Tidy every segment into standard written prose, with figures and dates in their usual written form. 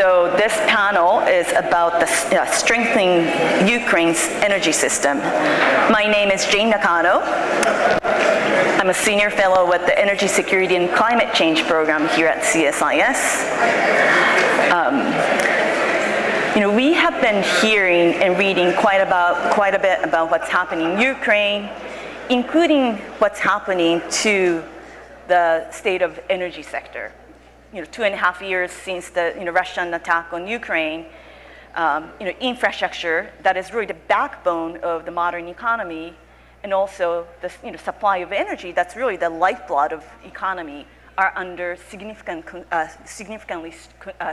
So this panel is about the strengthening Ukraine's energy system. My name is Jane Nakano. I'm a senior fellow with the Energy Security and Climate Change program here at CSIS. We have been hearing and reading quite a bit about what's happening in Ukraine, including what's happening to the state of energy sector. 2.5 years since the Russian attack on Ukraine, infrastructure that is really the backbone of the modern economy, and also the supply of energy that's really the lifeblood of economy, are under significantly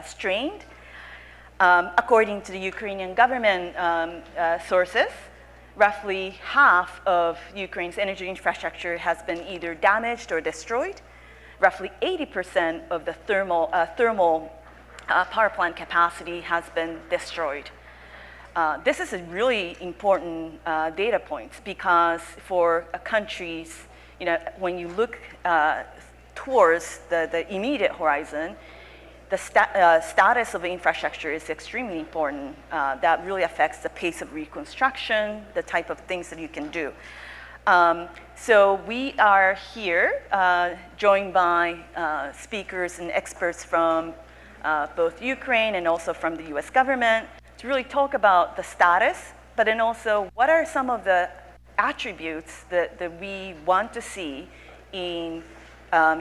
strained. According to the Ukrainian government sources, roughly half of Ukraine's energy infrastructure has been either damaged or destroyed. Roughly 80% of the thermal power plant capacity has been destroyed. This is a really important data point, because for countries, when you look towards the immediate horizon, the status of the infrastructure is extremely important. That really affects the pace of reconstruction, the type of things that you can do. So we are here joined by speakers and experts from both Ukraine and also from the US government to really talk about the status, but then also what are some of the attributes that we want to see in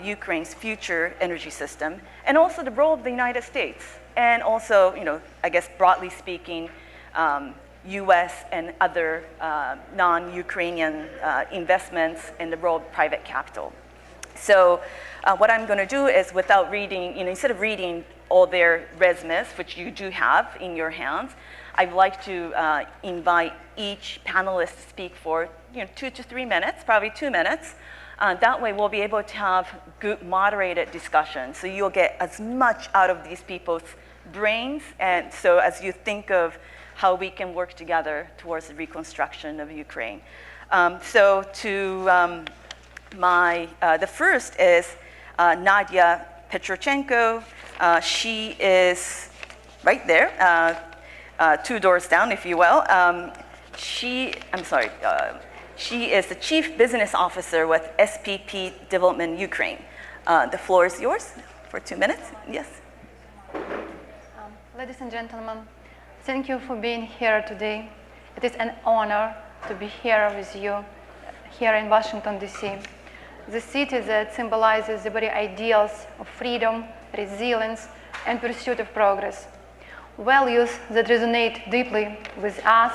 Ukraine's future energy system, and also the role of the United States, and also, I guess broadly speaking, US and other non-Ukrainian investments and the role of private capital. So what I'm going to do is, without reading, instead of reading all their resumes, which you do have in your hands, I'd like to invite each panelist to speak for 2 to 3 minutes, probably 2 minutes. That way we'll be able to have good moderated discussion. So you'll get as much out of these people's brains, and so as you think of how we can work together towards the reconstruction of Ukraine. So the first is Nadia Petrochenko. She is right there, 2 doors down, if you will. She is the Chief Business Officer with SPP Development Ukraine. The floor is yours for 2 minutes. Yes. Ladies and gentlemen, thank you for being here today. It is an honor to be here with you, here in Washington, D.C., the city that symbolizes the very ideals of freedom, resilience, and pursuit of progress, values that resonate deeply with us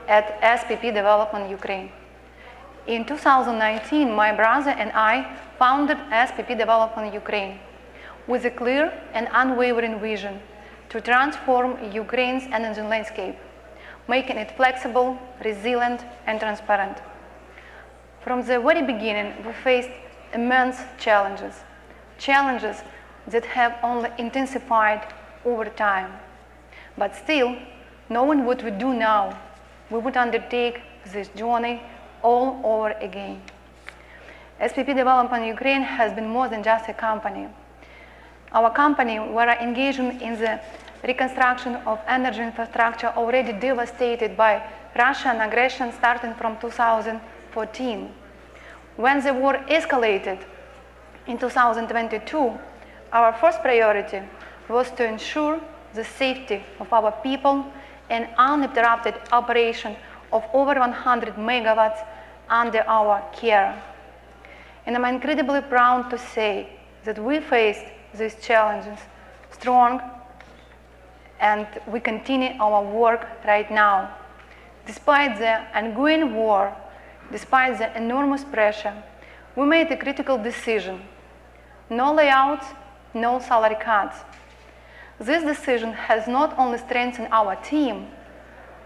at SPP Development Ukraine. In 2019, my brother and I founded SPP Development Ukraine with a clear and unwavering vision to transform Ukraine's energy landscape, making it flexible, resilient, and transparent. From the very beginning, we faced immense challenges that have only intensified over time. But still, knowing what we do now, we would undertake this journey all over again. SPP Development Ukraine has been more than just a company. Our company, we are engaging in the reconstruction of energy infrastructure already devastated by Russian aggression starting from 2014. When the war escalated in 2022, our first priority was to ensure the safety of our people and uninterrupted operation of over 100 megawatts under our care. And I'm incredibly proud to say that we faced these challenges strong, and we continue our work right now. Despite the ongoing war, despite the enormous pressure, we made a critical decision: no layouts, no salary cuts. This decision has not only strengthened our team,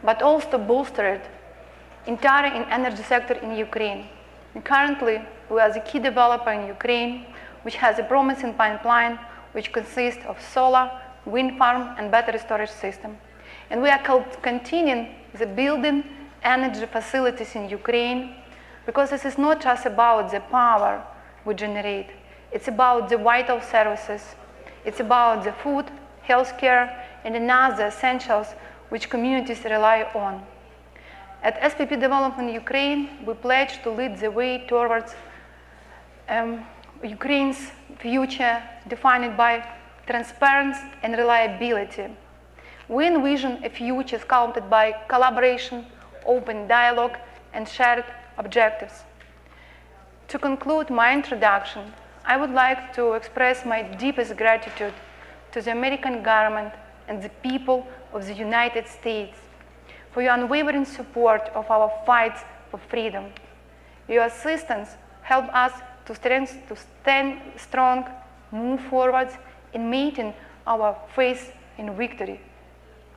but also bolstered entire energy sector in Ukraine. And currently, we are the key developer in Ukraine, which has a promising pipeline which consists of solar, wind farm, and battery storage system. And we are continuing the building energy facilities in Ukraine, because this is not just about the power we generate. It's about the vital services. It's about the food, healthcare, and another essentials which communities rely on. At SPP Development Ukraine, we pledge to lead the way towards Ukraine's future defined by transparency and reliability. We envision a future sculpted by collaboration, open dialogue, and shared objectives. To conclude my introduction, I would like to express my deepest gratitude to the American government and the people of the United States for your unwavering support of our fights for freedom. Your assistance helped us to stand strong, move forward in meeting our faith in victory.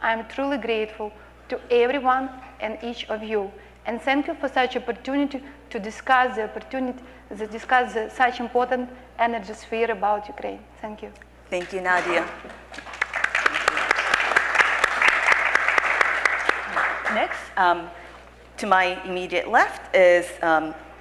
I am truly grateful to everyone and each of you, and thank you for such opportunity to discuss such important energy sphere about Ukraine. Thank you. Thank you, Nadia. Next, to my immediate left is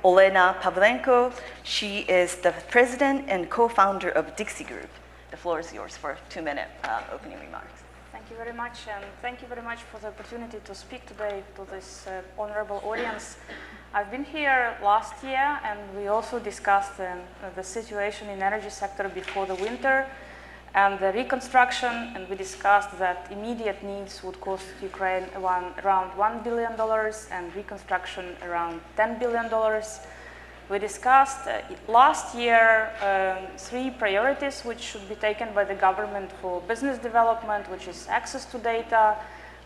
Olena Pavlenko. She is the president and co-founder of Dixie Group. The floor is yours for a 2-minute opening remarks. Thank you very much, and thank you very much for the opportunity to speak today to this honorable audience. I've been here last year, and we also discussed the situation in the energy sector before the winter and the reconstruction, and we discussed that immediate needs would cost Ukraine around $1 billion and reconstruction around $10 billion. We discussed last year 3 priorities which should be taken by the government for business development, which is access to data,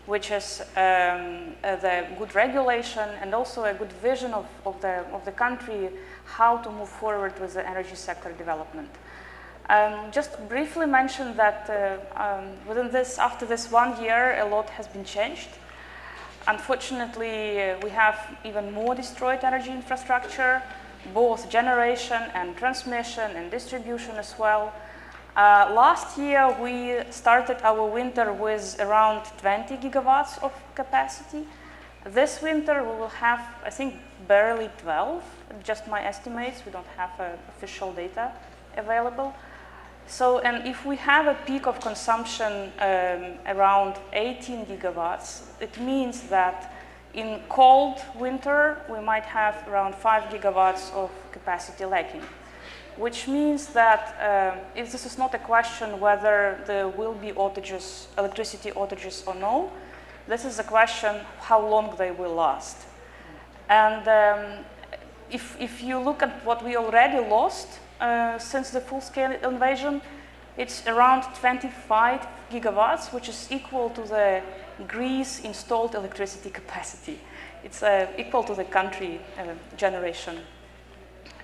which is the good regulation, and also a good vision of the country, how to move forward with the energy sector development. Just briefly mention that after this 1 year, a lot has been changed. Unfortunately, we have even more destroyed energy infrastructure, both generation and transmission and distribution as well. Last year, we started our winter with around 20 gigawatts of capacity. This winter, we will have, I think, barely 12, just my estimates. We don't have official data available. So, and if we have a peak of consumption around 18 gigawatts, it means that in cold winter, we might have around 5 gigawatts of capacity lacking, which means that if this is not a question whether there will be outages, electricity outages or no, this is a question how long they will last. And if you look at what we already lost since the full-scale invasion, it's around 25 gigawatts, which is equal to the Greece installed electricity capacity. It's equal to the country generation.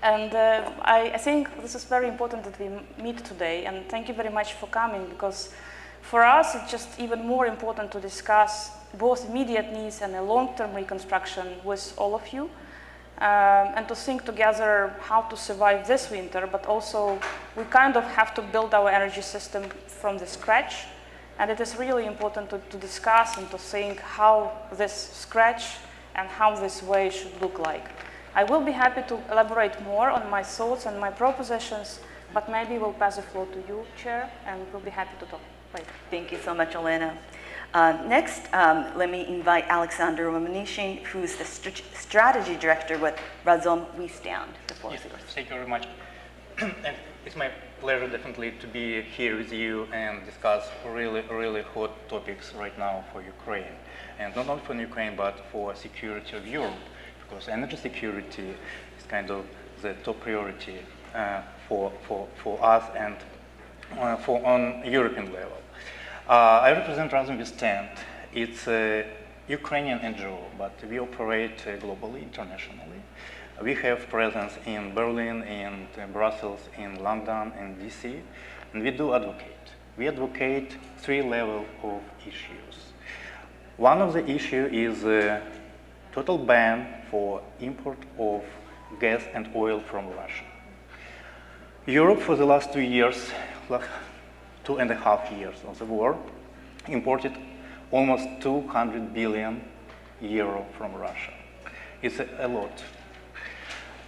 And I think this is very important that we meet today, and thank you very much for coming, because for us it's just even more important to discuss both immediate needs and a long-term reconstruction with all of you, and to think together how to survive this winter, but also we kind of have to build our energy system from the scratch. And it is really important to discuss and to think how this scratch and how this way should look like. I will be happy to elaborate more on my thoughts and my propositions, but maybe we'll pass the floor to you, Chair, and we'll be happy to talk later. Thank you so much, Olena. Next, let me invite Alexander Romanishin, who's the strategy director with Razom We Stand. The floor is yours. Thank you very much. And it's my pleasure definitely to be here with you and discuss really hot topics right now for Ukraine. And not only for Ukraine, but for security of Europe, because energy security is kind of the top priority for us and on European level. I represent Razom We Stand. It's a Ukrainian NGO, but we operate globally, internationally. We have presence in Berlin, in Brussels, in London, and DC, and we do advocate. We advocate 3 levels of issues. One of the issues is a total ban for import of gas and oil from Russia. Europe, for the last 2 years, 2.5 years of the war, imported almost 200 billion euro from Russia. It's a lot.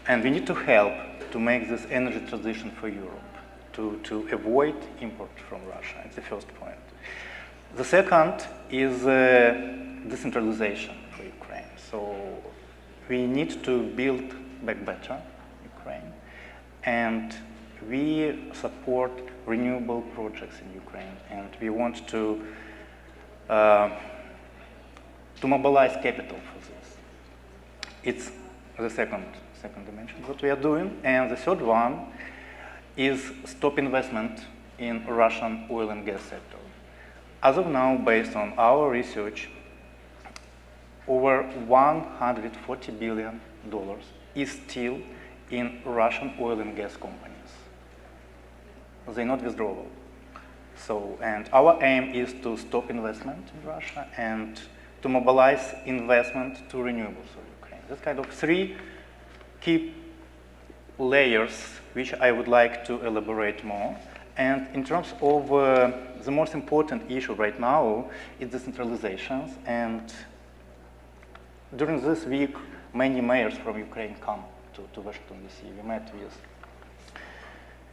And we need to help to make this energy transition for Europe, to avoid import from Russia. It's the first point. The second is decentralization for Ukraine. So we need to build back better Ukraine, and we support renewable projects in Ukraine, and we want to mobilize capital for this. It's the second dimension what we are doing, and the third one is stop investment in Russian oil and gas sector. As of now, based on our research, over $140 billion is still in Russian oil and gas companies. They're not withdrawable. So, and our aim is to stop investment in Russia and to mobilize investment to renewables for Ukraine. That's kind of three key layers which I would like to elaborate more. And in terms of the most important issue right now is decentralization. And during this week, many mayors from Ukraine come to Washington, D.C. We met with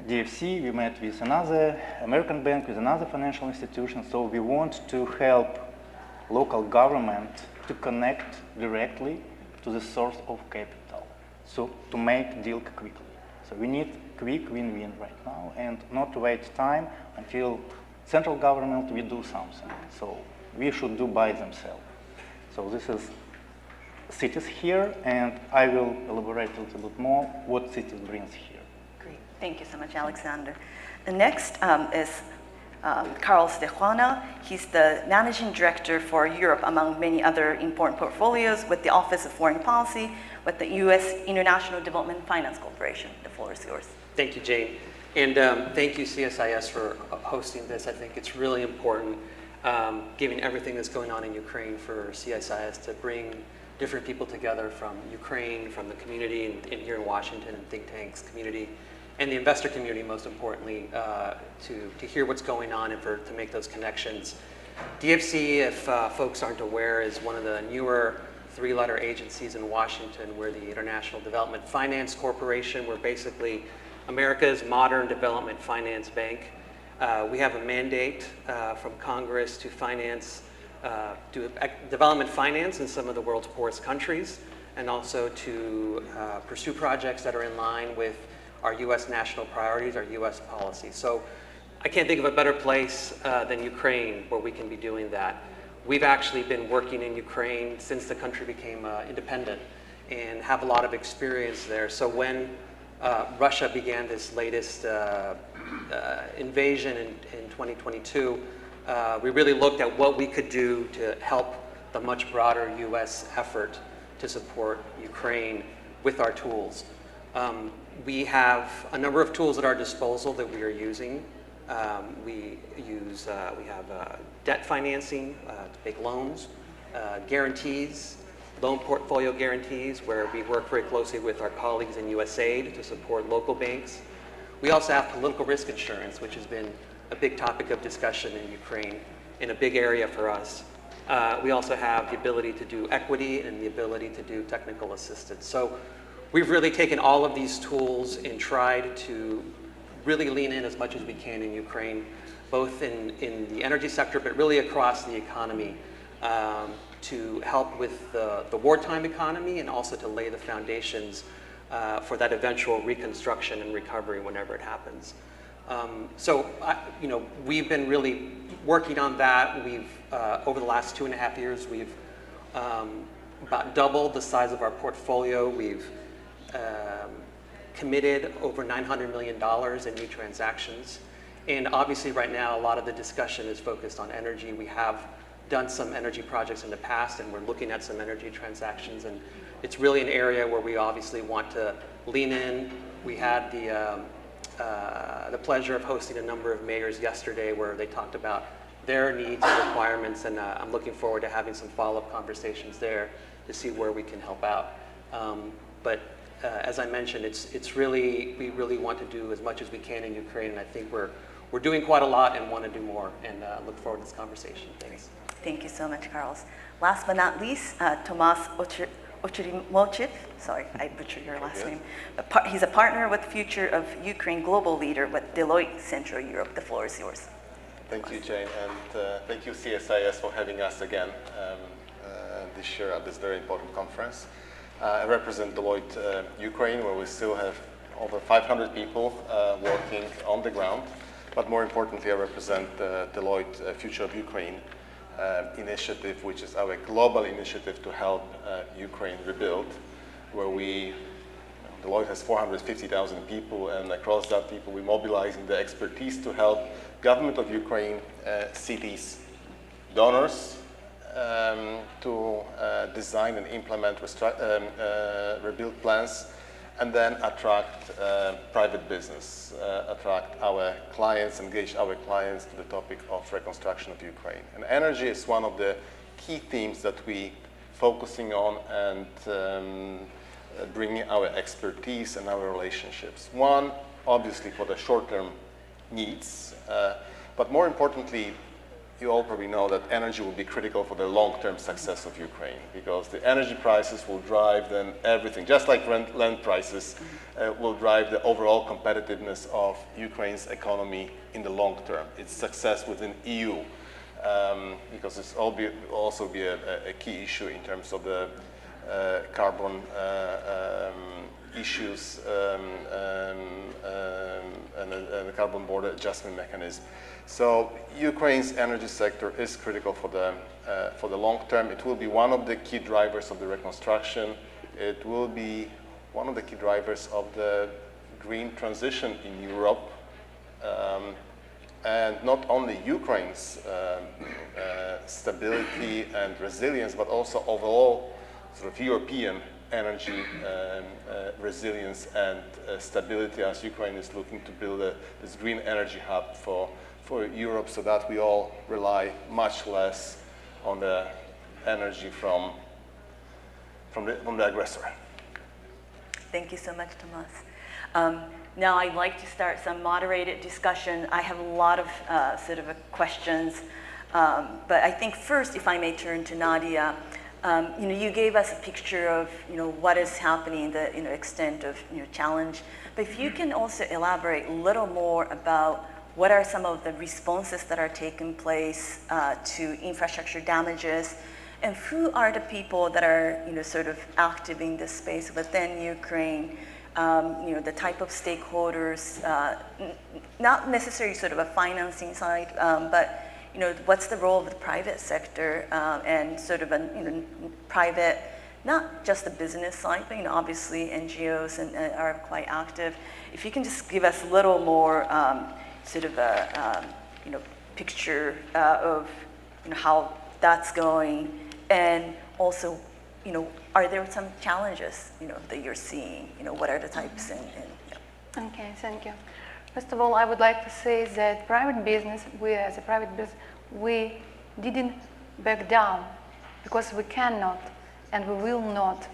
DFC, we met with another American bank, with another financial institution. So we want to help local government to connect directly to the source of capital, so to make deal quickly. So we need quick win-win right now and not wait time until central government will do something. So we should do by themselves. So this is cities here, and I will elaborate a little bit more what cities brings here. Great. Thank you so much, Alexander. The next is Carlos de Juana. He's the Managing Director for Europe, among many other important portfolios, with the Office of Foreign Policy, with the U.S. International Development Finance Corporation. The floor is yours. Thank you, Jane. And thank you, CSIS, for hosting this. I think it's really important, given everything that's going on in Ukraine, for CSIS to bring different people together from Ukraine, from the community, and here in Washington, and think tanks community, and the investor community, most importantly, to hear what's going on and to make those connections. DFC, if folks aren't aware, is one of the newer three-letter agencies in Washington. We're the International Development Finance Corporation. We're basically America's modern development finance bank. We have a mandate from Congress to finance, do development finance in some of the world's poorest countries, and also to pursue projects that are in line with our U.S. national priorities, our U.S. policy. So I can't think of a better place than Ukraine where we can be doing that. We've actually been working in Ukraine since the country became independent and have a lot of experience there. So when Russia began this latest invasion in 2022, we really looked at what we could do to help the much broader U.S. effort to support Ukraine with our tools. We have a number of tools at our disposal that we are using. We have debt financing to make loans, guarantees, loan portfolio guarantees, where we work very closely with our colleagues in USAID to support local banks. We also have political risk insurance, which has been a big topic of discussion in Ukraine and a big area for us. We also have the ability to do equity and the ability to do technical assistance. So we've really taken all of these tools and tried to really lean in as much as we can in Ukraine, both in the energy sector, but really across the economy, to help with the wartime economy and also to lay the foundations for that eventual reconstruction and recovery whenever it happens. We've been really working on that. We've, over the last 2.5 years, we've about doubled the size of our portfolio. We've committed over $900 million in new transactions. And obviously right now, a lot of the discussion is focused on energy. We have done some energy projects in the past, and we're looking at some energy transactions. And it's really an area where we obviously want to lean in. We had the pleasure of hosting a number of mayors yesterday where they talked about their needs and requirements, and I'm looking forward to having some follow-up conversations there to see where we can help out. As I mentioned, we really want to do as much as we can in Ukraine, and I think we're doing quite a lot and want to do more, and look forward to this conversation. Thanks. Thank you so much, Carlos. Last but not least, Tomas Ochirimolchiv. Sorry, I butchered your last name. He's a partner with Future of Ukraine Global Leader with Deloitte Central Europe. The floor is yours. Thank you, Jane, and thank you, CSIS, for having us again this year at this very important conference. I represent Deloitte Ukraine, where we still have over 500 people working on the ground. But more importantly, I represent Deloitte Future of Ukraine initiative, which is our global initiative to help Ukraine rebuild, where Deloitte has 450,000 people, and across that people, we're mobilizing the expertise to help government of Ukraine, cities, donors, to design and implement rebuild plans, and then attract private business, attract our clients, engage our clients to the topic of reconstruction of Ukraine. And energy is one of the key themes that we focusing on and bringing our expertise and our relationships. One, obviously for the short-term needs, but more importantly, you all probably know that energy will be critical for the long-term success of Ukraine, because the energy prices will drive then everything, just like land prices, will drive the overall competitiveness of Ukraine's economy in the long term, its success within EU, because this will also be a key issue in terms of the carbon issues and the carbon border adjustment mechanism. So Ukraine's energy sector is critical for the long term. It will be one of the key drivers of the reconstruction. It will be one of the key drivers of the green transition in Europe. And not only Ukraine's stability and resilience, but also overall sort of European energy resilience and stability, as Ukraine is looking to build this green energy hub for Europe, so that we all rely much less on the energy from the aggressor. Thank you so much, Tomas. Now I'd like to start some moderated discussion. I have a lot of questions, but I think first, if I may turn to Nadia, you gave us a picture of what is happening, the extent of challenge. But if you can also elaborate a little more about what are some of the responses that are taking place to infrastructure damages, and who are the people that are sort of active in this space within Ukraine? The type of stakeholders, not necessarily sort of a financing side, but what's the role of the private sector and sort of a private, not just the business side, but obviously NGOs are quite active. If you can just give us a little more sort of a picture of how that's going, and also are there some challenges that you're seeing? What are the types Okay, thank you. First of all, I would like to say that private business, we as a private business, we didn't back down because we cannot and we will not.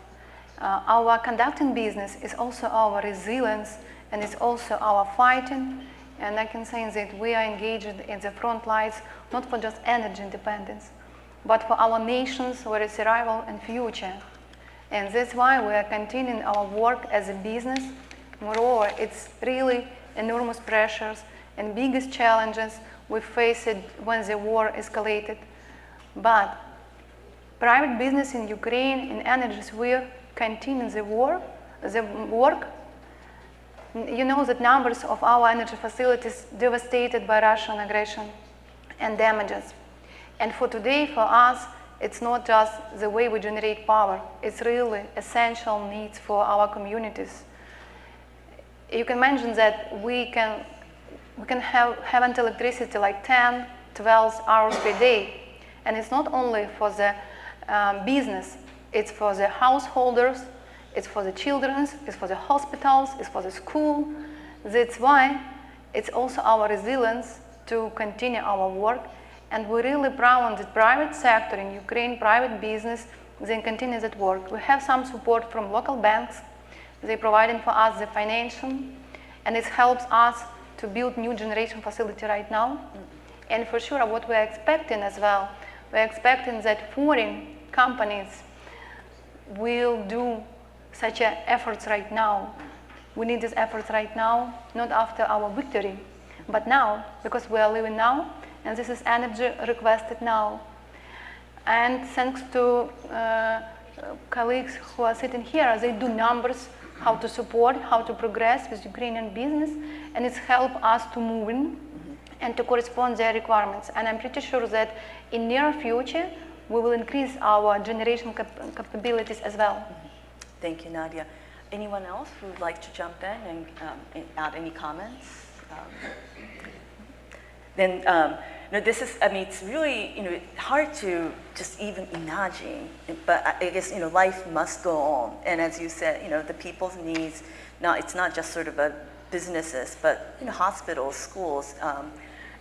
Our conducting business is also our resilience, and it's also our fighting. And I can say that we are engaged in the front lines, not for just energy independence, but for our nation's survival and future. And that's why we are continuing our work as a business. Moreover, it's really enormous pressures and biggest challenges we faced when the war escalated. But private business in Ukraine, in energy sphere, continue the work. You know that numbers of our energy facilities devastated by Russian aggression and damages. And for today, for us, it's not just the way we generate power, it's really essential needs for our communities. You can imagine that we can have electricity like 10, 12 hours per day. And it's not only for the business, it's for the householders, it's for the children, it's for the hospitals, it's for the school. That's why it's also our resilience to continue our work. And we're really proud of the private sector in Ukraine, private business, they continue that work. We have some support from local banks. They're providing for us the financing, and it helps us to build new generation facility right now. And for sure, what we're expecting as well, we're expecting that foreign companies will do such efforts right now. We need these efforts right now, not after our victory, but now, because we are living now, and this is energy requested now. And thanks to colleagues who are sitting here, they do numbers, how to support, how to progress with Ukrainian business, and it's helped us to move in and to correspond their requirements. And I'm pretty sure that in near future, we will increase our generation capabilities as well. Thank you, Nadia. Anyone else who would like to jump in and add any comments? Then, this is, I mean, it's really, hard to just even imagine, but I guess, life must go on. And as you said, the people's needs, it's not just sort of businesses, but, hospitals, schools,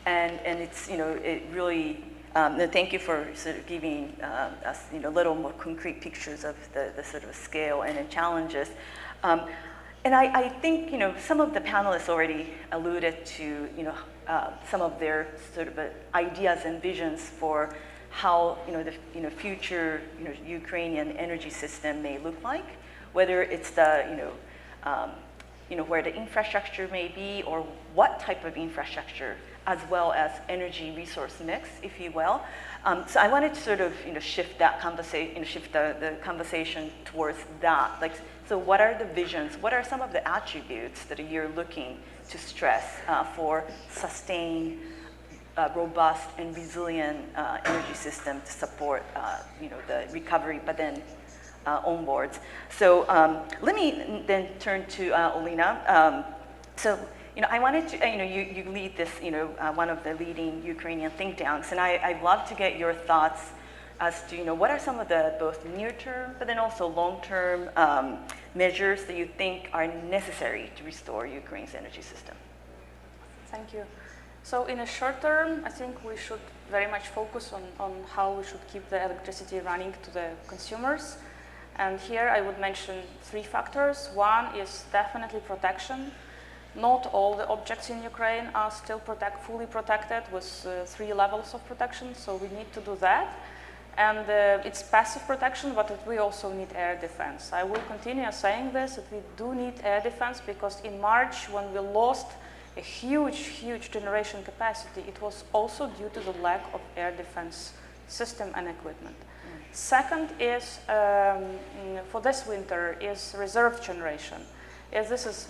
and it's, it really, thank you for sort of giving us, little more concrete pictures of the sort of scale and the challenges. And I think, some of the panelists already alluded to, some of their sort of ideas and visions for how, the future, Ukrainian energy system may look like, whether it's the, where the infrastructure may be or what type of infrastructure, as well as energy resource mix, if you will. So I wanted to sort of, shift that conversation, shift the conversation towards that. Like, so what are the visions? What are some of the attributes that you're looking to stress for sustained, robust, and resilient energy system to support, the recovery, but then onwards? So let me then turn to Olena. So, I wanted to, you lead this, one of the leading Ukrainian think tanks, and I'd love to get your thoughts as to, what are some of the both near-term, but then also long-term measures that you think are necessary to restore Ukraine's energy system? Thank you. So in a short term, I think we should very much focus on how we should keep the electricity running to the consumers. And here I would mention 3 factors. One is definitely protection. Not all the objects in Ukraine are still fully protected with 3 levels of protection, so we need to do that. And it's passive protection, but we also need air defense. I will continue saying this, that we do need air defense, because in March, when we lost a huge generation capacity, it was also due to the lack of air defense system and equipment. Second is, for this winter, is reserve generation. Yes, this is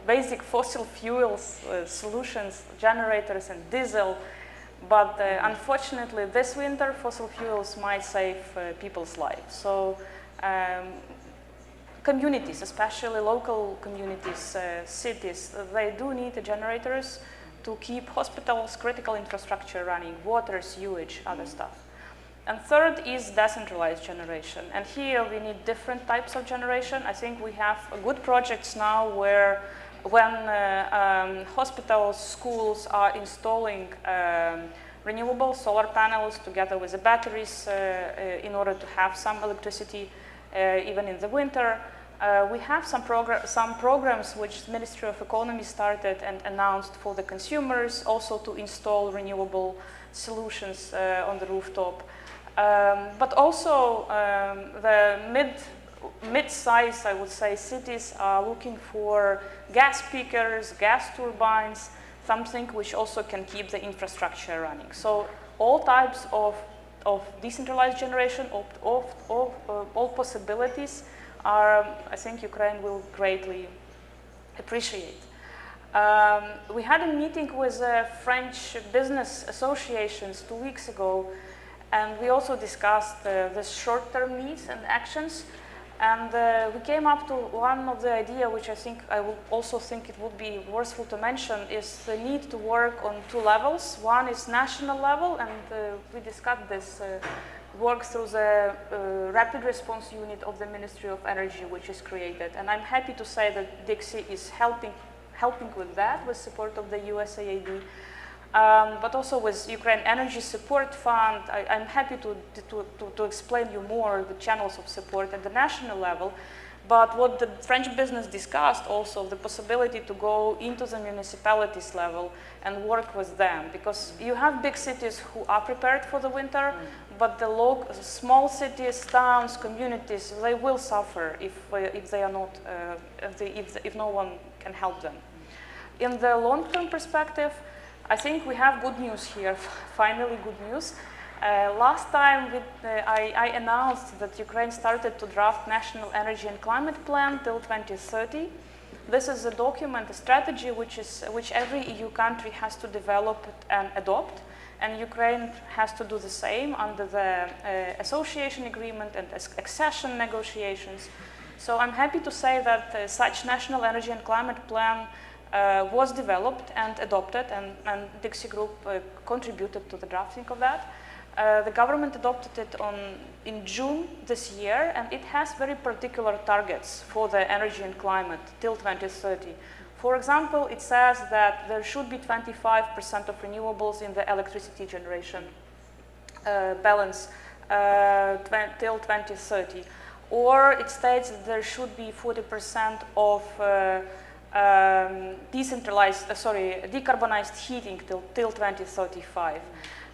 basic fossil fuels solutions, generators and diesel, but unfortunately this winter fossil fuels might save people's lives. So communities, especially local communities, cities, they do need the generators to keep hospitals, critical infrastructure running, water, sewage, other stuff. And third is decentralized generation. And here we need different types of generation. I think we have good projects now where when hospitals, schools are installing renewable solar panels together with the batteries in order to have some electricity even in the winter. We have some programs which the Ministry of Economy started and announced for the consumers, also to install renewable solutions on the rooftop. But also the mid-size, I would say, cities are looking for gas peakers, gas turbines, something which also can keep the infrastructure running. So all types of decentralized generation, all possibilities are, I think Ukraine will greatly appreciate. We had a meeting with French business associations 2 weeks ago, and we also discussed the short-term needs and actions. And we came up to one of the idea, which I will also think it would be worthwhile to mention, is the need to work on 2 levels. One is national level, and we discussed this work through the rapid response unit of the Ministry of Energy, which is created. And I'm happy to say that Dixie is helping with that, with support of the USAID. But also with Ukraine Energy Support Fund. I'm happy to explain you more the channels of support at the national level. But what the French business discussed also, the possibility to go into the municipalities level and work with them. Because you have big cities who are prepared for the winter, but the small cities, towns, communities, they will suffer if they are not, if no one can help them. In the long-term perspective, I think we have good news here, finally good news. Last time I announced that Ukraine started to draft National Energy and Climate Plan till 2030. This is a document, a strategy which every EU country has to develop and adopt, and Ukraine has to do the same under the association agreement and accession negotiations. So I'm happy to say that such National Energy and Climate Plan was developed and adopted, and Dixie Group contributed to the drafting of that. The government adopted it in June this year, and it has very particular targets for the energy and climate till 2030. For example, it says that there should be 25% of renewables in the electricity generation balance till 2030. Or it states that there should be 40% of decarbonized heating till 2035.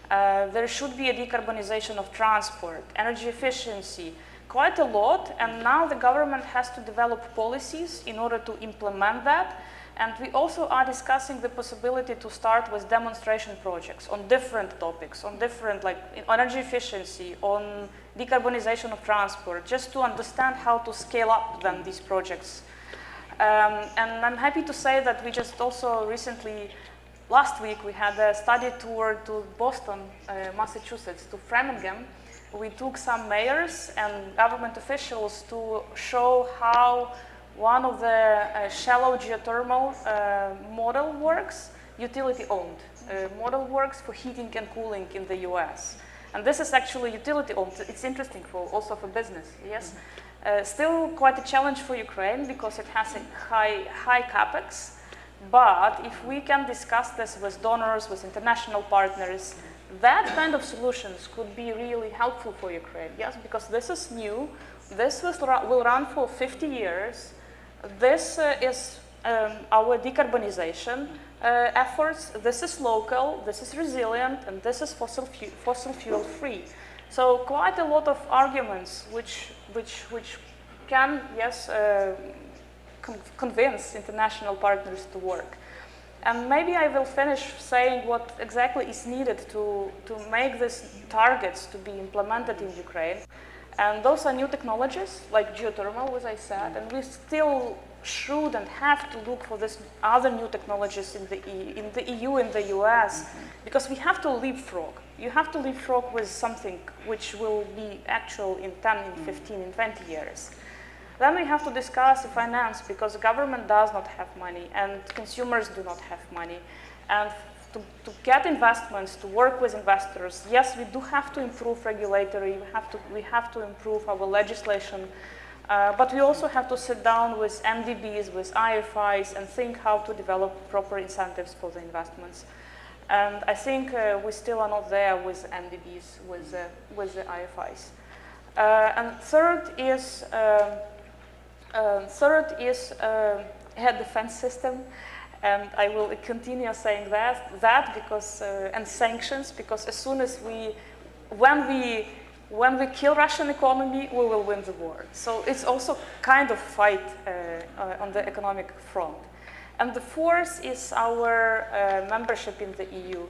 There should be a decarbonization of transport, energy efficiency, quite a lot, and now the government has to develop policies in order to implement that. And we also are discussing the possibility to start with demonstration projects on different topics, on different, like energy efficiency, on decarbonization of transport, just to understand how to scale up then these projects. And I'm happy to say that we just also recently, last week, we had a study tour to Boston, Massachusetts, to Framingham. We took some mayors and government officials to show how one of the shallow geothermal model works, utility-owned model works for heating and cooling in the US. And this is actually utility-owned. It's interesting also for business, yes? Still quite a challenge for Ukraine because it has a high capex. But if we can discuss this with donors, with international partners, that kind of solutions could be really helpful for Ukraine, yes? Because this is new. This will run for 50 years. This is our decarbonization efforts. This is local, this is resilient, and this is fossil fuel free. So quite a lot of arguments which can, yes, convince international partners to work. And maybe I will finish saying what exactly is needed to make these targets to be implemented in Ukraine. And those are new technologies, like geothermal, as I said, and we still should and have to look for these other new technologies in the EU, in the US, because we have to leapfrog. You have to leapfrog with something which will be actual in 10, in 15, in 20 years. Then we have to discuss the finance, because the government does not have money and consumers do not have money. And to get investments, to work with investors, yes, we do have to improve regulatory, we have to improve our legislation, but we also have to sit down with MDBs, with IFIs, and think how to develop proper incentives for the investments. And I think we still are not there with MDBs, with the IFIs. And third is a defense system. And I will continue saying that because, and sanctions, because as soon as when we kill Russian economy, we will win the war. So it's also kind of fight on the economic front. And the fourth is our membership in the EU,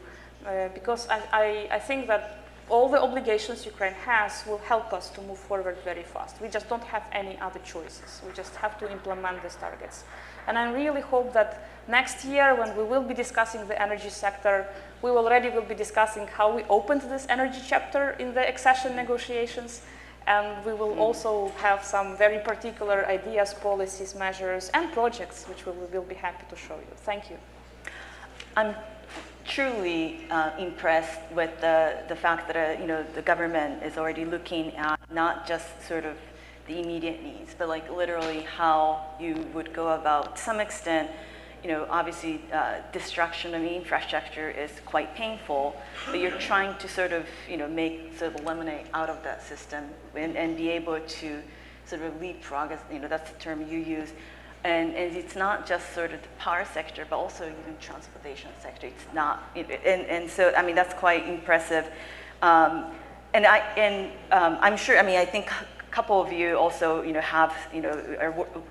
because I think that all the obligations Ukraine has will help us to move forward very fast. We just don't have any other choices. We just have to implement these targets. And I really hope that next year, when we will be discussing the energy sector, we already will be discussing how we opened this energy chapter in the accession negotiations. And we will also have some very particular ideas, policies, measures, and projects, which we will be happy to show you. Thank you. I'm truly impressed with the fact that the government is already looking at not just sort of the immediate needs, but like literally how you would go about, to some extent, obviously destruction of the infrastructure is quite painful, but you're trying to sort of, make sort of lemonade out of that system and be able to sort of leapfrog, that's the term you use. And it's not just sort of the power sector, but also even transportation sector. It's not, and so, I mean, that's quite impressive. I'm sure, I think couple of you also, have,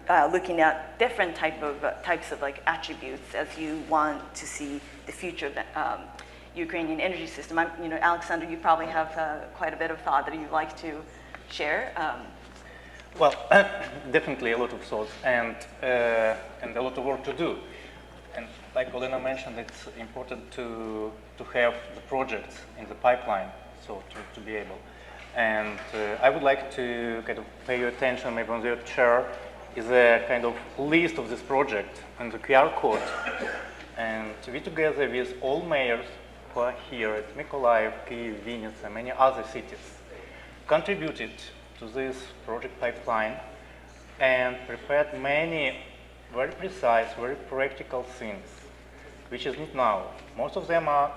are looking at different types of like attributes as you want to see the future of the Ukrainian energy system. Alexander, you probably have quite a bit of thought that you'd like to share. Well, definitely a lot of thoughts and a lot of work to do. And like Olena mentioned, it's important to have the projects in the pipeline, so to be able. And I would like to kind of pay your attention, maybe on your chair, is a kind of list of this project and the QR code. And we together with all mayors who are here at Mykolaiv, Kyiv, Vinnytsia, and many other cities, contributed to this project pipeline and prepared many very precise, very practical things, which is not now. Most of them are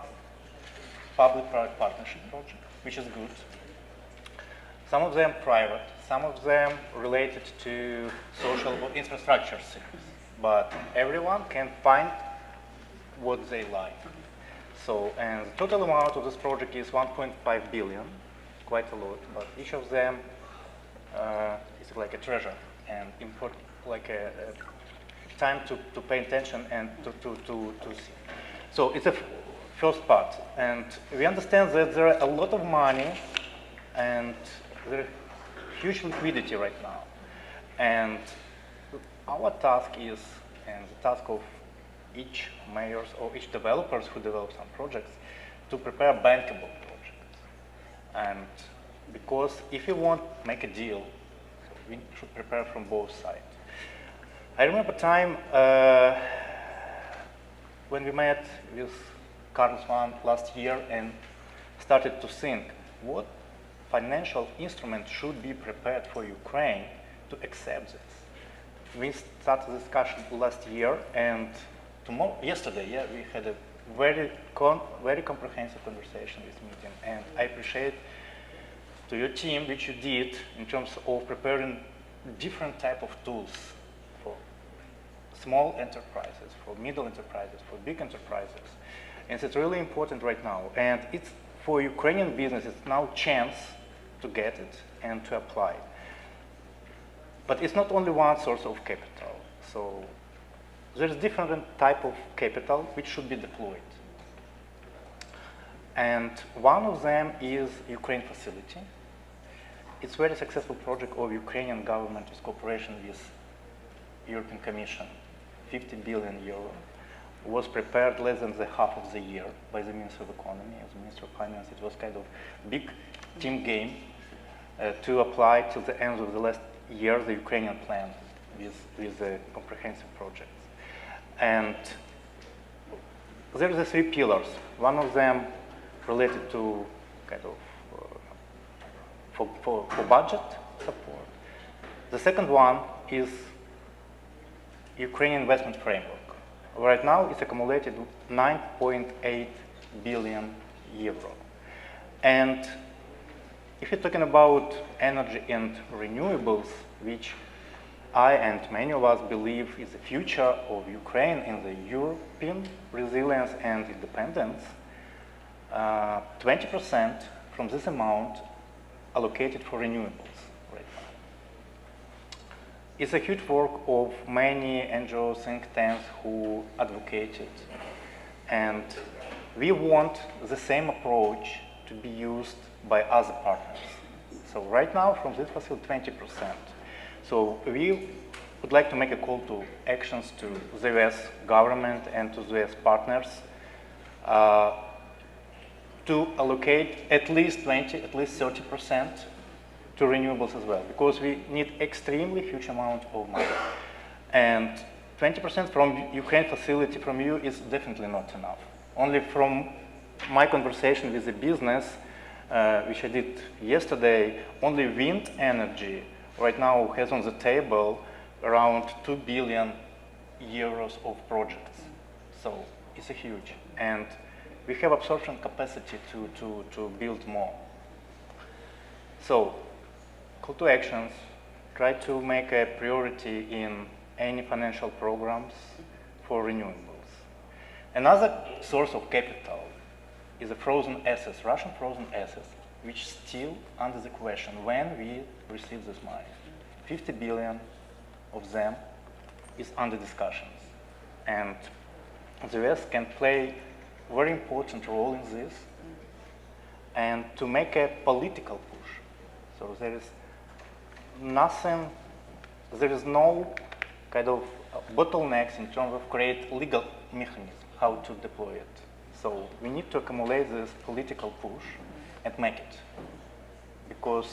public-private partnership projects, which is good. Some of them private, some of them related to social or infrastructure things, but everyone can find what they like. So, and the total amount of this project is 1.5 billion, quite a lot, but each of them is like a treasure and important, like a time to pay attention and to see. So it's a first part, and we understand that there are a lot of money and there is huge liquidity right now. And our task is, and the task of each mayors or each developers who develop some projects, to prepare bankable projects. And because if you want to make a deal, we should prepare from both sides. I remember a time when we met with Carl Swan last year and started to think what financial instrument should be prepared for Ukraine to accept this. We started the discussion last year, and yesterday, we had a very comprehensive conversation this meeting, and I appreciate to your team which you did in terms of preparing different type of tools for small enterprises, for middle enterprises, for big enterprises. And it's really important right now. And it's for Ukrainian business, it's now chance to get it and to apply. But it's not only one source of capital. So there's different type of capital which should be deployed. And one of them is Ukraine facility. It's a very successful project of Ukrainian government with cooperation with European Commission. 50 billion euro was prepared less than the half of the year by the Minister of Economy. As Minister of Finance, it was kind of big team game to apply to the end of the last year the Ukrainian plan with the comprehensive projects. And there are the three pillars. One of them related to kind of for budget support. The second one is Ukrainian investment framework. Right now it's accumulated 9.8 billion euro. And if you're talking about energy and renewables, which I and many of us believe is the future of Ukraine and the European resilience and independence, 20% from this amount allocated for renewables right now. It's a huge work of many NGOs, think tanks who advocated. And we want the same approach to be used by other partners. So right now, from this facility, 20%. So we would like to make a call to actions to the US government and to the US partners to allocate at least 20, at least 30% to renewables as well, because we need extremely huge amount of money. And 20% from Ukraine facility from you is definitely not enough. Only from my conversation with the business, which I did yesterday, only wind energy right now has on the table around 2 billion euros of projects. So it's a huge. And we have absorption capacity to build more. So, call to actions, try to make a priority in any financial programs for renewables. Another source of capital is the frozen assets, Russian frozen assets, which still under the question when we receive this money. 50 billion of them is under discussions. And the US can play a very important role in this and to make a political push. So there is nothing, there is no kind of bottlenecks in terms of create legal mechanism how to deploy it. So we need to accumulate this political push and make it. Because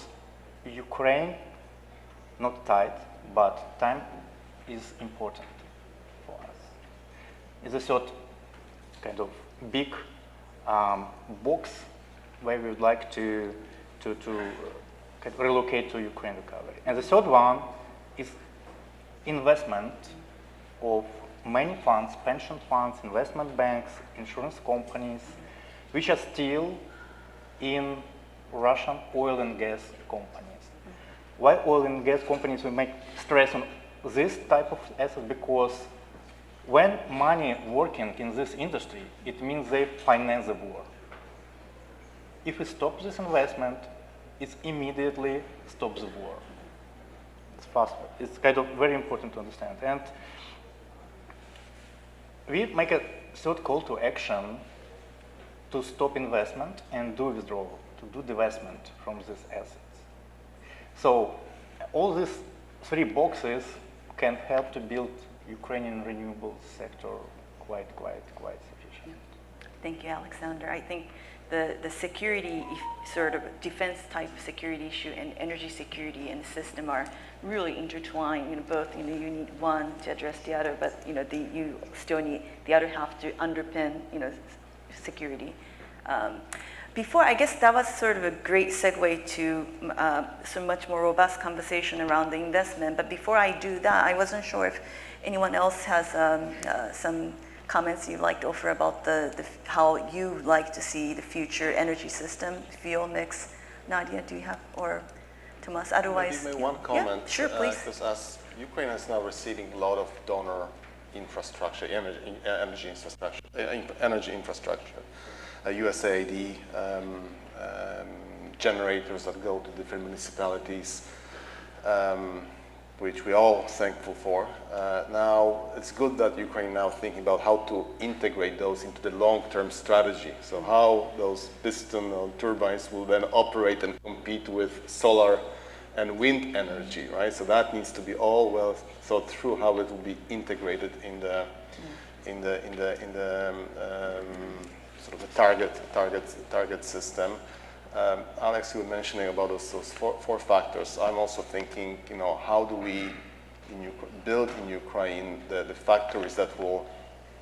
Ukraine, not tight, but time is important for us. It's a third kind of big box where we would like to kind of relocate to Ukraine recovery. And the third one is investment of many funds, pension funds, investment banks, insurance companies, which are still in Russian oil and gas companies. Why oil and gas companies will make stress on this type of asset? Because when money working in this industry, it means they finance the war. If we stop this investment, it immediately stops the war. It's faster. It's kind of very important to understand. And we make a third call to action to stop investment and do withdrawal, to do divestment from these assets. So all these three boxes can help to build Ukrainian renewable sector quite sufficient. Thank you, Alexander. I think the security, sort of defense type security issue and energy security in the system are really intertwined. Both you need one to address the other, but you still need the other half to underpin security. Before, I guess that was sort of a great segue to some much more robust conversation around the investment. But before I do that, I wasn't sure if anyone else has some comments you'd like to offer about how you like to see the future energy system, fuel mix. Nadia, do you have, or Tomas? Otherwise, maybe one comment. Yeah, sure, please. Because as Ukraine is now receiving a lot of donor infrastructure, energy infrastructure, USAID, generators that go to different municipalities, which we're all thankful for. Now, it's good that Ukraine now thinking about how to integrate those into the long-term strategy. So how those piston or turbines will then operate and compete with solar and wind energy, right? So that needs to be all well thought through how it will be integrated in the sort of the target system. Alex, you were mentioning about those four factors. I'm also thinking, how do we build in Ukraine the factories that will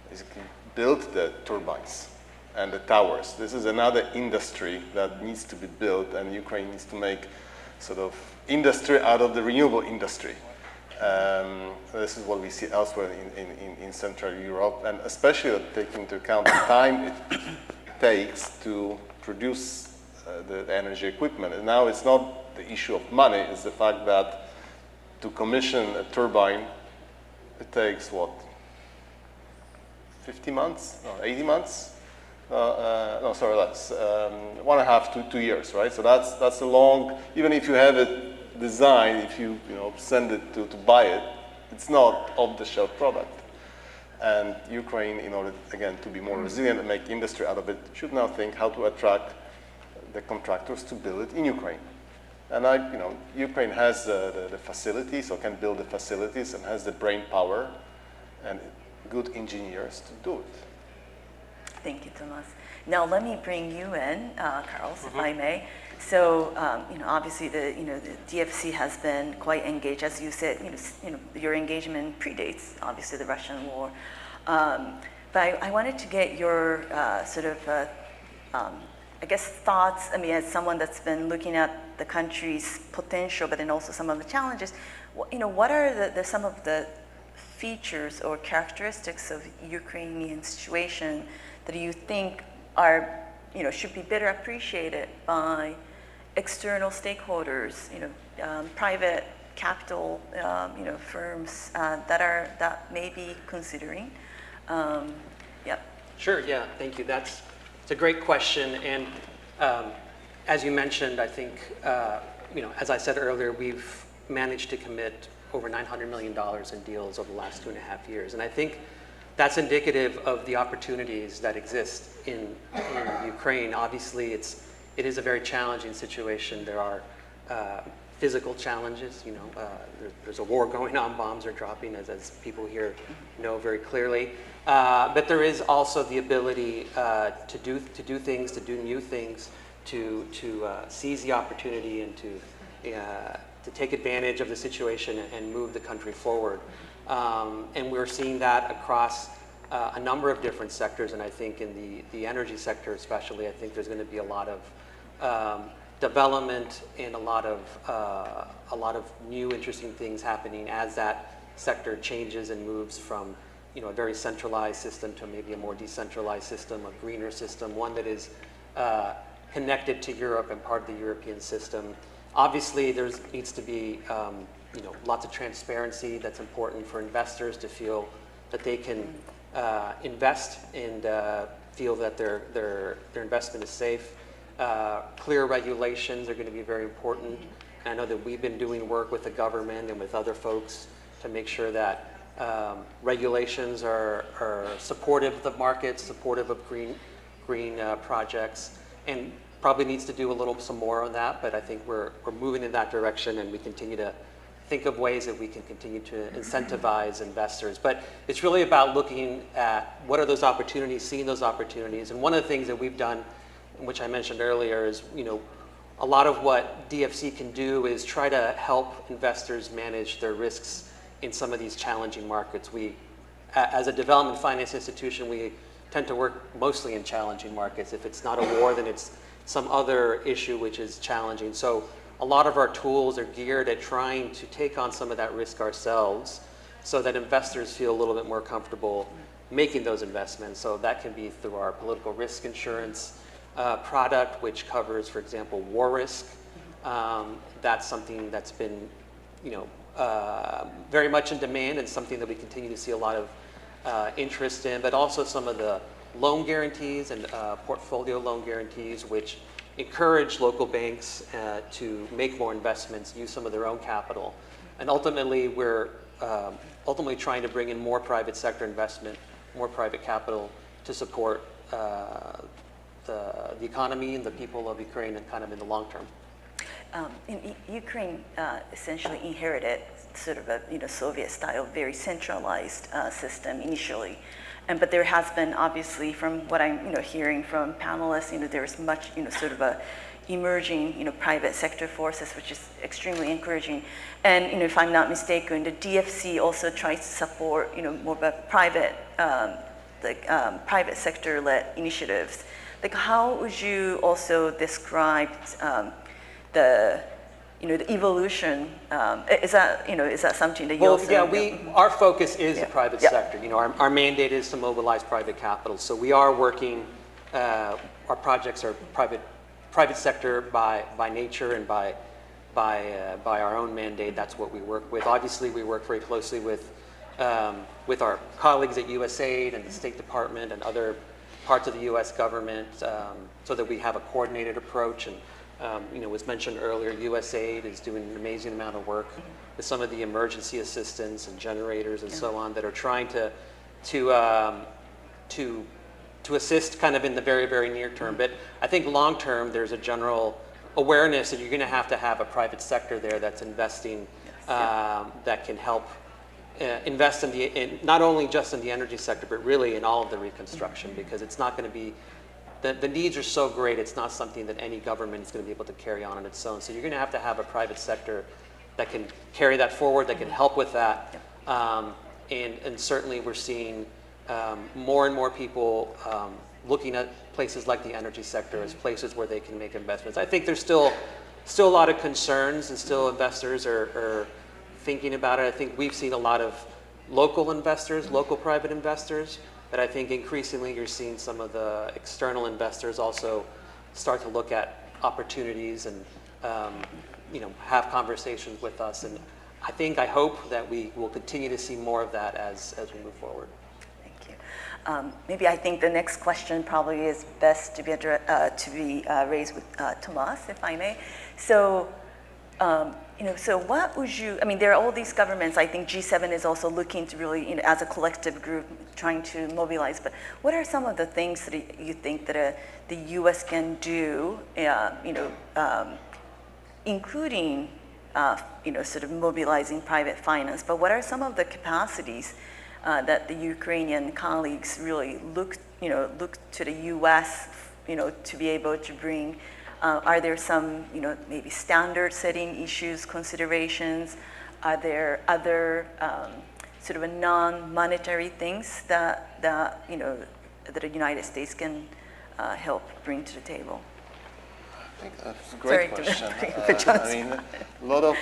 basically build the turbines and the towers? This is another industry that needs to be built, and Ukraine needs to make sort of industry out of the renewable industry. This is what we see elsewhere in Central Europe, and especially taking into account the time it takes to produce the energy equipment. And now it's not the issue of money, it's the fact that to commission a turbine, it takes what, 50 months, no, 80 months? No, sorry, less, 1.5 to 2 years, right? So that's a long, even if you have it designed, if you send it to buy it, it's not off-the-shelf product. And Ukraine, in order, again, to be more resilient and make industry out of it, should now think how to attract the contractors to build it in Ukraine. And Ukraine has the facilities, or can build the facilities, and has the brain power and good engineers to do it. Thank you, Tomas. Now let me bring you in, Carlos, if I may. So, obviously the DFC has been quite engaged, as you said. Your engagement predates obviously the Russian war. But I wanted to get your sort of, I guess, thoughts. I mean, as someone that's been looking at the country's potential, but then also some of the challenges. What are some of the features or characteristics of Ukrainian situation that you think are, should be better appreciated by external stakeholders, private capital, firms that may be considering? Yeah. Sure. Yeah. Thank you. It's a great question, and as you mentioned, I think, as I said earlier, we've managed to commit over $900 million in deals over the last 2.5 years. And I think that's indicative of the opportunities that exist in Ukraine. Obviously, it is a very challenging situation. There are physical challenges. There's a war going on. Bombs are dropping, as people here know very clearly. But there is also the ability to do things, to do new things, to seize the opportunity and to take advantage of the situation and move the country forward. And we're seeing that across a number of different sectors, and I think in the energy sector especially, I think there's going to be a lot of development and a lot of new interesting things happening as that sector changes and moves from a very centralized system to maybe a more decentralized system, a greener system, one that is connected to Europe and part of the European system. Obviously, there needs to be lots of transparency. That's important for investors to feel that they can invest and feel that their investment is safe. Clear regulations are going to be very important. And I know that we've been doing work with the government and with other folks to make sure that regulations are supportive of the market, supportive of green projects, and probably needs to do some more on that, but I think we're moving in that direction, and we continue to think of ways that we can continue to incentivize investors. But it's really about looking at what are those opportunities, seeing those opportunities. And one of the things that we've done, which I mentioned earlier, is a lot of what DFC can do is try to help investors manage their risks in some of these challenging markets. We, as a development finance institution, we tend to work mostly in challenging markets. If it's not a war, then it's some other issue which is challenging. So a lot of our tools are geared at trying to take on some of that risk ourselves so that investors feel a little bit more comfortable making those investments. So that can be through our political risk insurance product, which covers, for example, war risk. That's something that's been, very much in demand and something that we continue to see a lot of interest in, but also some of the loan guarantees and portfolio loan guarantees, which encourage local banks to make more investments, use some of their own capital. And ultimately, we're trying to bring in more private sector investment, more private capital to support the economy and the people of Ukraine and kind of in the long term. Ukraine essentially inherited sort of a Soviet-style, very centralized system initially, but there has been obviously, from what I'm hearing from panelists, there's much sort of a emerging private sector forces, which is extremely encouraging. And if I'm not mistaken, the DFC also tries to support more of a private private sector-led initiatives. Like, how would you also describe the evolution? Is that something that you also? Yeah, our focus is the private sector. Our mandate is to mobilize private capital. So we are working. Our projects are private sector by nature and by our own mandate. That's what we work with. Obviously, we work very closely with our colleagues at USAID and the State Department and other parts of the U.S. government, so that we have a coordinated approach. And was mentioned earlier, USAID is doing an amazing amount of work with some of the emergency assistance and generators and so on that are trying to assist kind of in the very, very near term. But I think long term, there's a general awareness that you're going to have a private sector there that's investing, that can help invest in not only just in the energy sector, but really in all of the reconstruction, because it's not going to be, the needs are so great, it's not something that any government is going to be able to carry on its own. So you're going to have a private sector that can carry that forward, that can help with that. And certainly we're seeing more and more people looking at places like the energy sector as places where they can make investments. I think there's still a lot of concerns, and still investors are thinking about it. I think we've seen a lot of local investors, local private investors, but I think increasingly you're seeing some of the external investors also start to look at opportunities and have conversations with us. And I hope that we will continue to see more of that as we move forward. Thank you. maybe I think the next question probably is best to be raised with Tomas, if I may. So, so what would you, I mean, there are all these governments, I think G7 is also looking to really, as a collective group, trying to mobilize, but what are some of the things that you think that the US can do, including, sort of mobilizing private finance, but what are some of the capacities that the Ukrainian colleagues really look to the US, to be able to bring? Are there some, maybe standard setting issues, considerations? Are there other sort of a non-monetary things that the United States can help bring to the table? I think that's a great question. I mean, a lot of,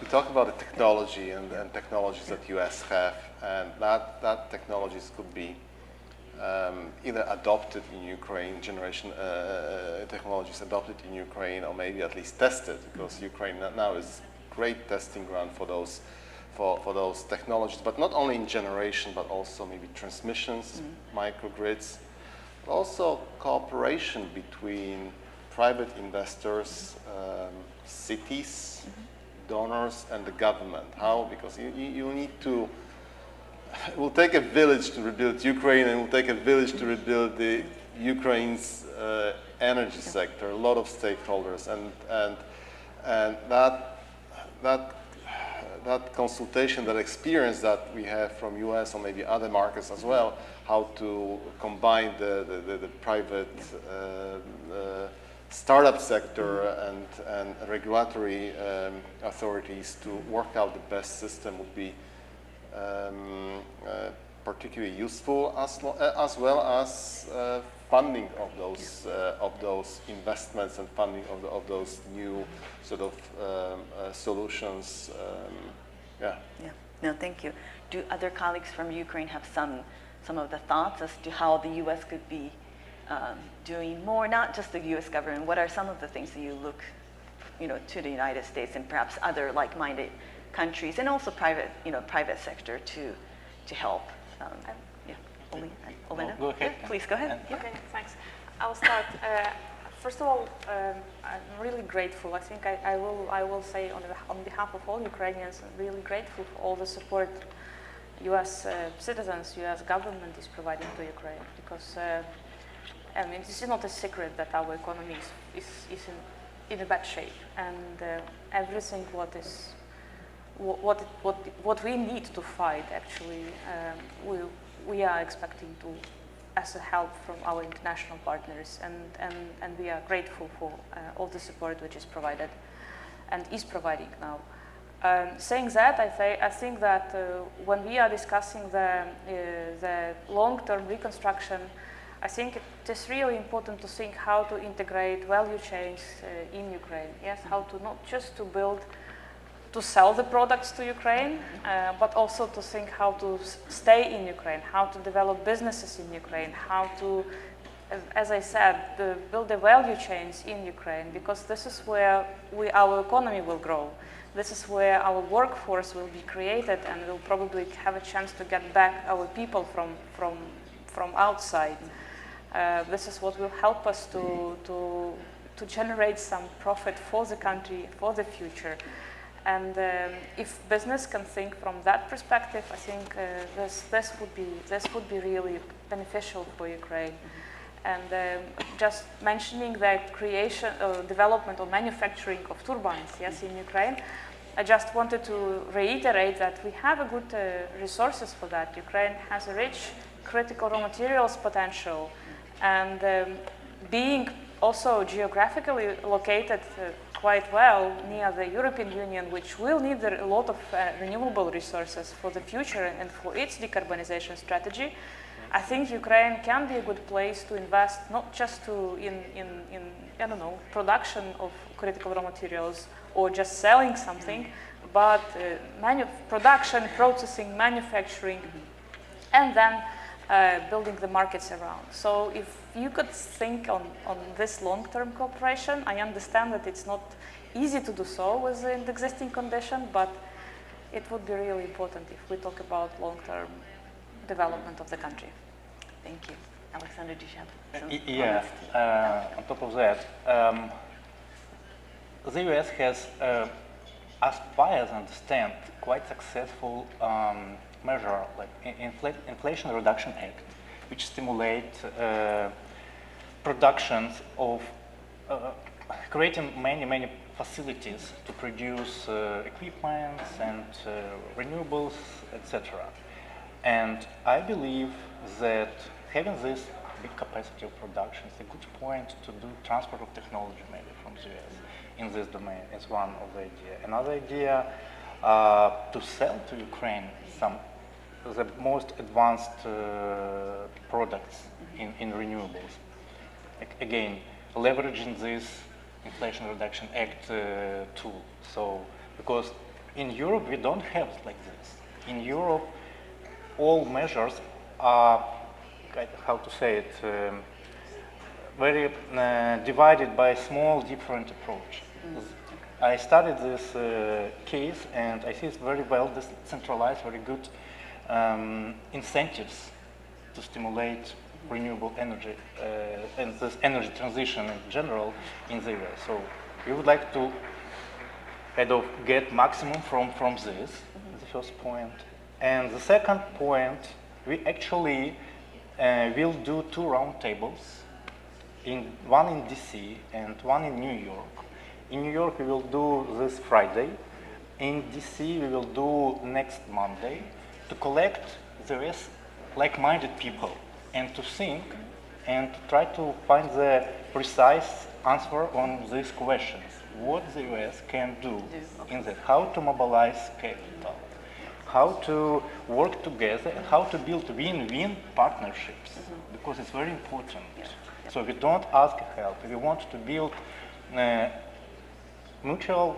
we talk about the technology and technologies that US have, and that technologies could be either adopted in Ukraine, generation technologies adopted in Ukraine, or maybe at least tested, because Ukraine now is a great testing ground for those technologies, but not only in generation, but also maybe transmissions, microgrids, but also cooperation between private investors, cities, donors, and the government. How? Because you need to, it will take a village to rebuild Ukraine, and it will take a village to rebuild the Ukraine's energy sector, a lot of stakeholders, and that consultation, that experience that we have from US or maybe other markets as well, how to combine the private startup sector and regulatory authorities to work out the best system would be particularly useful, as well as funding of those investments and funding of those new sort of solutions. Yeah. No, thank you. Do other colleagues from Ukraine have some of the thoughts as to how the U.S. could be doing more? Not just the U.S. government. What are some of the things that you look, to the United States and perhaps other like-minded countries, and also private sector to help? Olena? Go ahead. Yeah, please go ahead. Yeah. Okay, thanks. I'll start. First of all, I'm really grateful. I think I will say on behalf of all Ukrainians, I'm really grateful for all the support U.S. citizens, U.S. government is providing to Ukraine, because I mean, this is not a secret that our economy is in a bad shape, and everything what we need to fight, actually, we are expecting to, as a help from our international partners, and we are grateful for all the support which is provided and is providing now. Saying that, I think that when we are discussing the long-term reconstruction, I think it is really important to think how to integrate value chains in Ukraine. Yes, how to not just to sell the products to Ukraine, but also to think how to stay in Ukraine, how to develop businesses in Ukraine, how to, as I said, build the value chains in Ukraine, because this is where our economy will grow. This is where our workforce will be created, and we'll probably have a chance to get back our people from outside. This is what will help us to generate some profit for the country, for the future. And if business can think from that perspective, I think this would be really beneficial for Ukraine. And just mentioning the creation or development or manufacturing of turbines, yes, in Ukraine, I just wanted to reiterate that we have a good resources for that. Ukraine has a rich critical raw materials potential, and being also geographically located quite well near the European Union, which will need a lot of renewable resources for the future and for its decarbonization strategy, I think Ukraine can be a good place to invest, not just in I don't know, production of critical raw materials or just selling something, but production, processing, manufacturing, and then building the markets around. So if you could think on this long-term cooperation, I understand that it's not easy to do so with the existing condition, but it would be really important if we talk about long-term development of the country. Thank you. Alexander, do you have some Yeah, comments? on top of that, the US has, as far as I understand, quite successful measure like Inflation Reduction Act, which stimulate productions of creating many facilities to produce equipment and renewables, etc. And I believe that having this big capacity of production is a good point to do transfer of technology maybe from the US in this domain is one of the idea. Another idea to sell to Ukraine some of the most advanced products in renewables. Again, leveraging this Inflation Reduction Act tool. So, because in Europe we don't have it like this. In Europe, all measures are, how to say it, very divided by a small different approach. I studied this case and I see it's very well decentralized, very good incentives to stimulate renewable energy and this energy transition in general in the US. So we would like to kind of get maximum from this, the first point. And the second point, we actually will do 2 roundtables, one in DC and one in New York. In New York we will do this Friday. In DC we will do next Monday to collect the like-minded people and to think and to try to find the precise answer on these questions. What the US can do in that, how to mobilize capital, how to work together and how to build win-win partnerships, because it's very important. So we don't ask help, we want to build mutual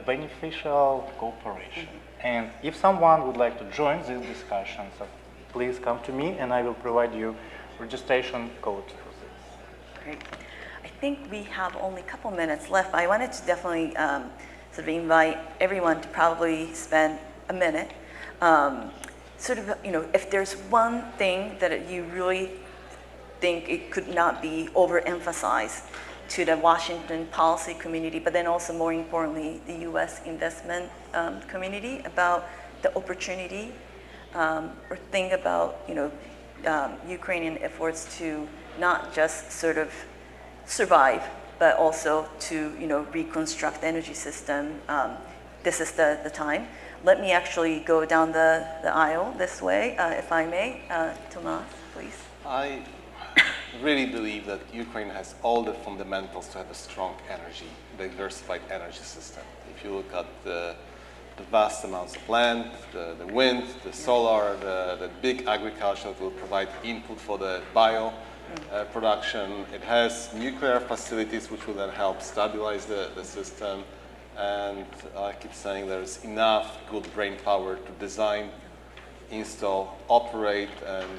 beneficial cooperation. And if someone would like to join this discussion, so please come to me and I will provide you registration code for this. Great. I think we have only a couple minutes left. I wanted to definitely sort of invite everyone to probably spend a minute. Sort of, if there's one thing that you really think it could not be overemphasized to the Washington policy community, but then also more importantly, the US investment community about the opportunity or think about, Ukrainian efforts to not just sort of survive, but also to, reconstruct the energy system. This is the time. Let me actually go down the aisle this way, if I may. Tomas, please. I really believe that Ukraine has all the fundamentals to have a strong energy, diversified energy system. If you look at the vast amounts of land, the wind, the solar, the big agriculture that will provide input for the bio production. It has nuclear facilities which will then help stabilize the system. And I keep saying there's enough good brain power to design, install, operate, and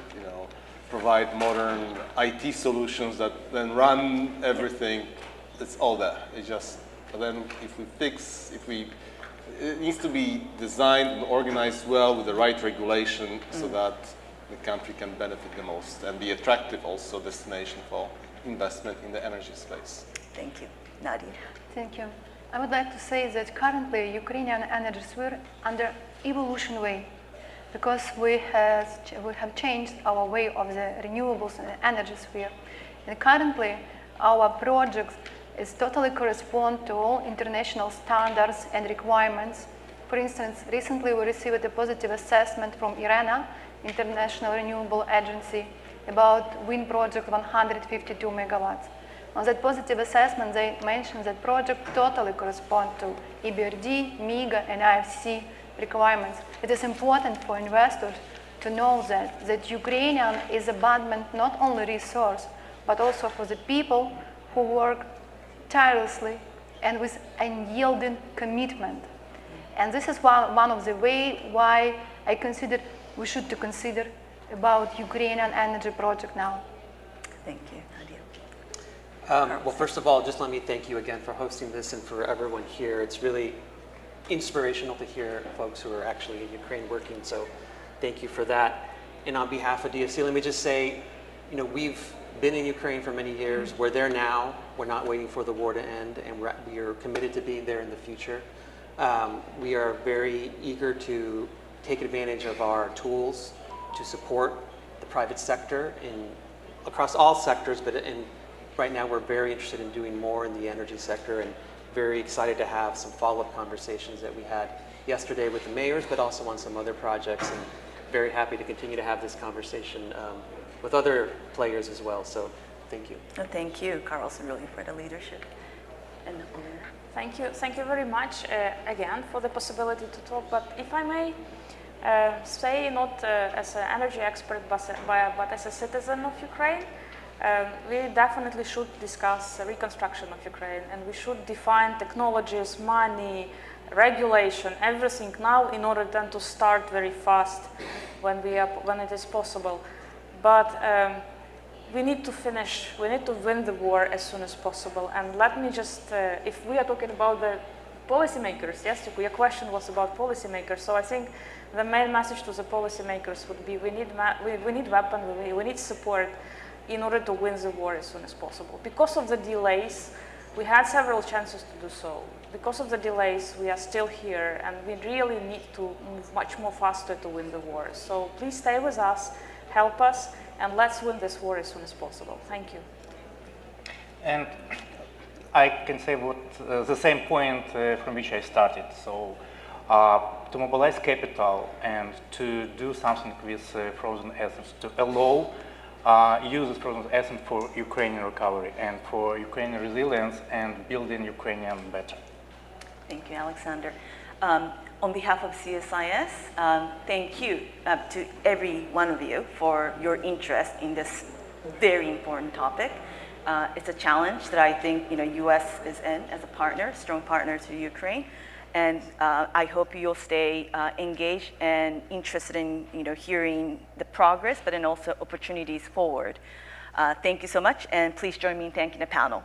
provide modern IT solutions that then run everything. It's all there. It's just, but then it needs to be designed and organized well with the right regulation so that the country can benefit the most and be attractive also destination for investment in the energy space. Thank you. Nadia. Thank you. I would like to say that currently Ukrainian energy sphere under evolution way, because we have changed our way of the renewables and the energy sphere. And currently our projects is totally correspond to all international standards and requirements. For instance, recently we received a positive assessment from IRENA, International Renewable Agency, about wind project 152 megawatts. On that positive assessment, they mentioned that project totally correspond to EBRD, MIGA, and IFC requirements. It is important for investors to know that Ukrainian is abundant not only resource, but also for the people who work tirelessly and with unyielding commitment. And this is one of the ways why I consider we should consider about Ukrainian energy project now. Thank you, Nadia. Well, first of all, just let me thank you again for hosting this and for everyone here. It's really inspirational to hear folks who are actually in Ukraine working, so thank you for that. And on behalf of DFC, let me just say, we've been in Ukraine for many years. We're there now. We're not waiting for the war to end, and we are committed to being there in the future. We are very eager to take advantage of our tools to support the private sector across all sectors, but right now we're very interested in doing more in the energy sector, and very excited to have some follow-up conversations that we had yesterday with the mayors, but also on some other projects, and very happy to continue to have this conversation with other players as well. So thank you. Thank you, Carlos, really, for the leadership. And Thank you very much again for the possibility to talk. But if I may say, not as an energy expert, but as a citizen of Ukraine, we definitely should discuss reconstruction of Ukraine, and we should define technologies, money, regulation, everything now in order then to start very fast when it is possible. But we need to win the war as soon as possible. And let me just, if we are talking about the policymakers, yes, your question was about policymakers, so I think the main message to the policymakers would be we need weapons, we need support in order to win the war as soon as possible. Because of the delays, we had several chances to do so. Because of the delays, we are still here, and we really need to move much more faster to win the war. So please stay with us, help us, and let's win this war as soon as possible. Thank you. And I can say the same point from which I started. So to mobilize capital and to do something with frozen assets, to allow use of frozen assets for Ukrainian recovery and for Ukrainian resilience and building Ukrainian better. thank you, Alexander. On behalf of CSIS, thank you to every one of you for your interest in this very important topic. It's a challenge that I think U.S. is in as a partner, strong partner to Ukraine, and I hope you'll stay engaged and interested in hearing the progress, but then also opportunities forward. Thank you so much, and please join me in thanking the panel.